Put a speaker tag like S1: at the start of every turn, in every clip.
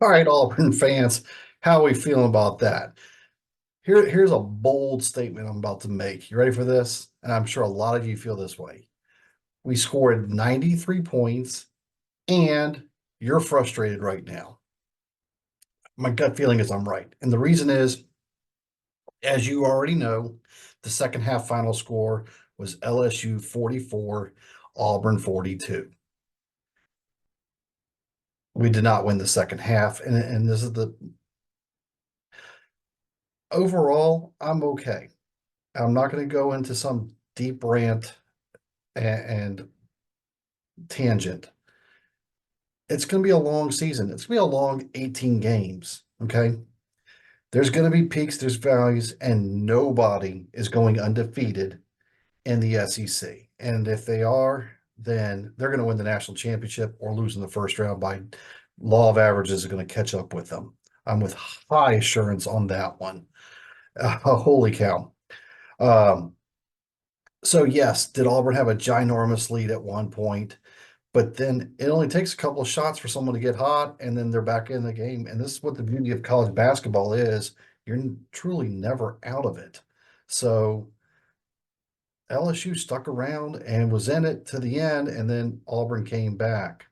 S1: All right, Auburn fans, how are we feeling about that? Here's a bold statement I'm about to make. You ready for this? And I'm sure a lot of you feel this way. We scored 93 points, and you're frustrated right now. My gut feeling is I'm right. And the reason is, as you already know, the second half final score was LSU 44, Auburn 42. We did not win the second half. And this is the overall, I'm okay. I'm not going to go into some deep rant and tangent. It's going to be a long season. It's going to be a long 18 games. Okay. There's going to be peaks, there's valleys, and nobody is going undefeated in the SEC. And if they are, then they're going to win the national championship or lose in the first round by law of averages are going to catch up with them. I'm with high assurance on that one. Holy cow. Um, so yes, did Auburn have a ginormous lead at one point? But then it only takes a couple of shots for someone to get hot, and then they're back in the game. And this is what the beauty of college basketball is. You're truly never out of it. So LSU stuck around and was in it to the end, and then Auburn came back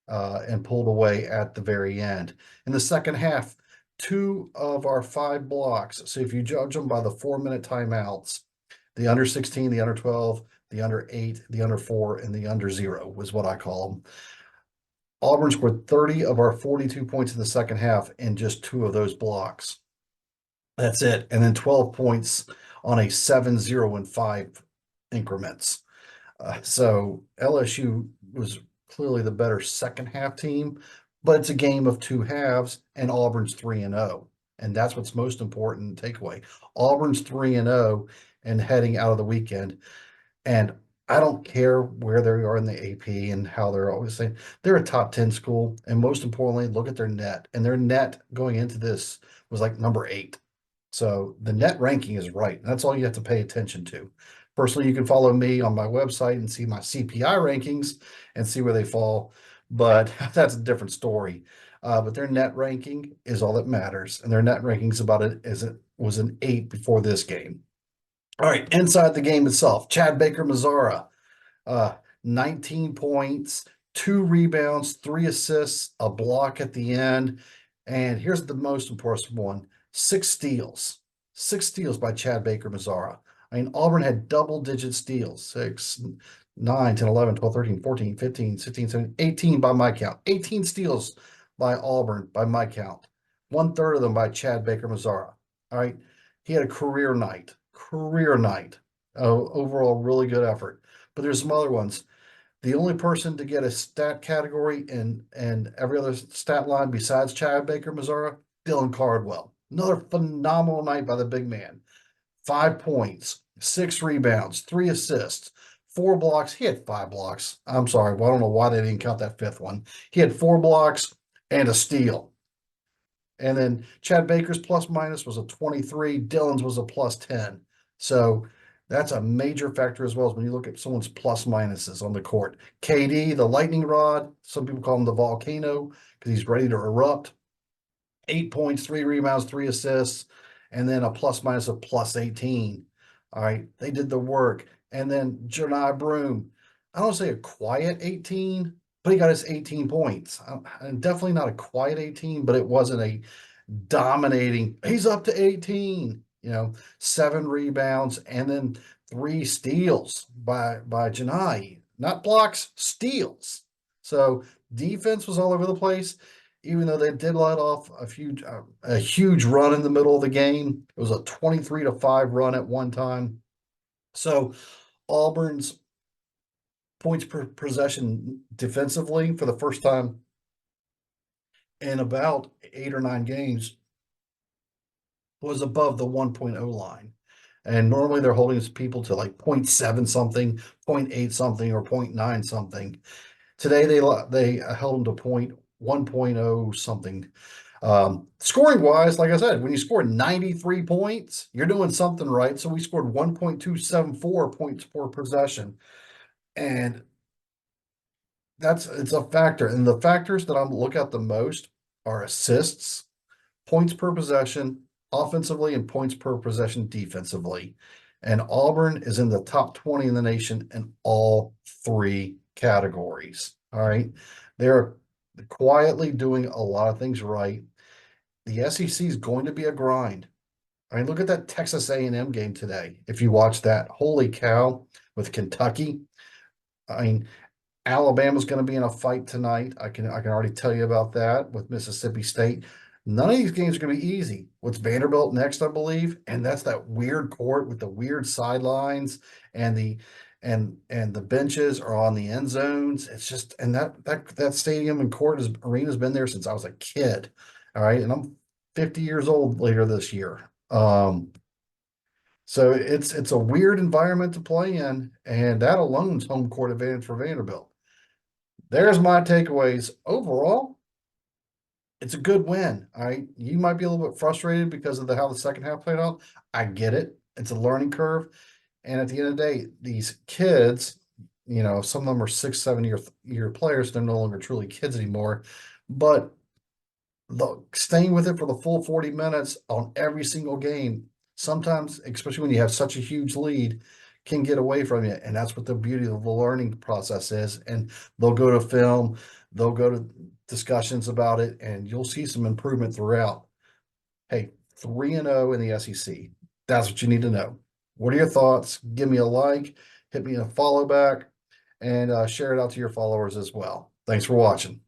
S1: and pulled away at the very end. In the second half, two of our five blocks. So if you judge them by the 4 minute timeouts, the under 16, the under 12, the under 8, the under 4, and the under 0 was what I call them. Auburn scored 30 of our 42 points in the second half in just two of those blocks. That's it. And then 12 points on a 7-0 and 5 increments. So LSU was clearly the better second half team, but it's a game of two halves, and Auburn's 3-0. And that's what's most important takeaway. Auburn's 3-0 and heading out of the weekend. And I don't care where they are in the AP and how they're always saying they're a top 10 school. And most importantly, look at their net. And their net going into this was like number 8. So the net ranking is right. That's all you have to pay attention to. Personally, you can follow me on my website and see my CPI rankings and see where they fall. But that's a different story. But their net ranking is all that matters. And their net ranking is about it as it was an 8 before this game. All right, inside the game itself, Chad Baker Mazzara, uh, 19 points, 2 rebounds, 3 assists, a block at the end. And here's the most important one: 6 steals. 6 steals by Chad Baker Mazzara. I mean, Auburn had double-digit steals: 6, 9, 10, 11, 12, 13, 14, 15, 16, 17, 18 by my count. 18 steals by Auburn by my count. 1/3 of them by Chad Baker Mazzara. All right. He had a career night. Career night. Overall, really good effort. But there's some other ones. The only person to get a stat category and every other stat line besides Chad Baker Mazzara, Dylan Cardwell. Another phenomenal night by the big man. 5 points, 6 rebounds, 3 assists, 4 blocks. He had 5 blocks. I'm sorry. Well, I don't know why they didn't count that fifth one. He had 4 blocks and a steal. And then Chad Baker's plus minus was a 23. Dylan's was a plus 10. So that's a major factor as well as when you look at someone's plus minuses on the court. KD, the lightning rod, some people call him the volcano because he's ready to erupt. 8 points, 3 rebounds, 3 assists, and then a plus minus of plus 18. All right. They did the work. And then Janai Broom, I don't say a quiet 18, but he got his 18 points. And definitely not a quiet 18, but it wasn't a dominating. He's up to 18, 7 rebounds, and then 3 steals by Janai. Not blocks, steals. So defense was all over the place, even though they did let off a huge run in the middle of the game. It was a 23-5 run at one time. So Auburn's points per possession defensively for the first time in about 8 or 9 games was above the 1.0 line. And normally they're holding people to like 0.7 something, 0.8 something, or 0.9 something. Today they held them to 1.0 something. Scoring wise, like I said, when you score 93 points, you're doing something right. So we scored 1.274 points per possession. And it's a factor. And the factors that I'm look at the most are assists, points per possession offensively, and points per possession defensively. And Auburn is in the top 20 in the nation in all three categories. All right. They're quietly doing a lot of things right. The SEC is going to be a grind. I mean, look at that Texas A&M game today. If you watch that, holy cow, with Kentucky. I mean, Alabama's going to be in a fight tonight. I can already tell you about that with Mississippi State. None of these games are going to be easy. What's Vanderbilt next, I believe, and that's that weird court with the weird sidelines and the benches are on the end zones. It's just and that stadium and court arena's been there since I was a kid. All right, and I'm 50 years old later this year. So it's a weird environment to play in, and that alone's home court advantage for Vanderbilt. There's my takeaways. Overall, it's a good win. All right. You might be a little bit frustrated because of how the second half played out. I get it. It's a learning curve. And at the end of the day, these kids, some of them are 6, 7 year players. They're no longer truly kids anymore. But staying with it for the full 40 minutes on every single game, sometimes, especially when you have such a huge lead, can get away from you. And that's what the beauty of the learning process is. And they'll go to film, they'll go to discussions about it, and you'll see some improvement throughout. Hey, 3-0 in the SEC. That's what you need to know. What are your thoughts? Give me a like, hit me a follow back, and share it out to your followers as well. Thanks for watching.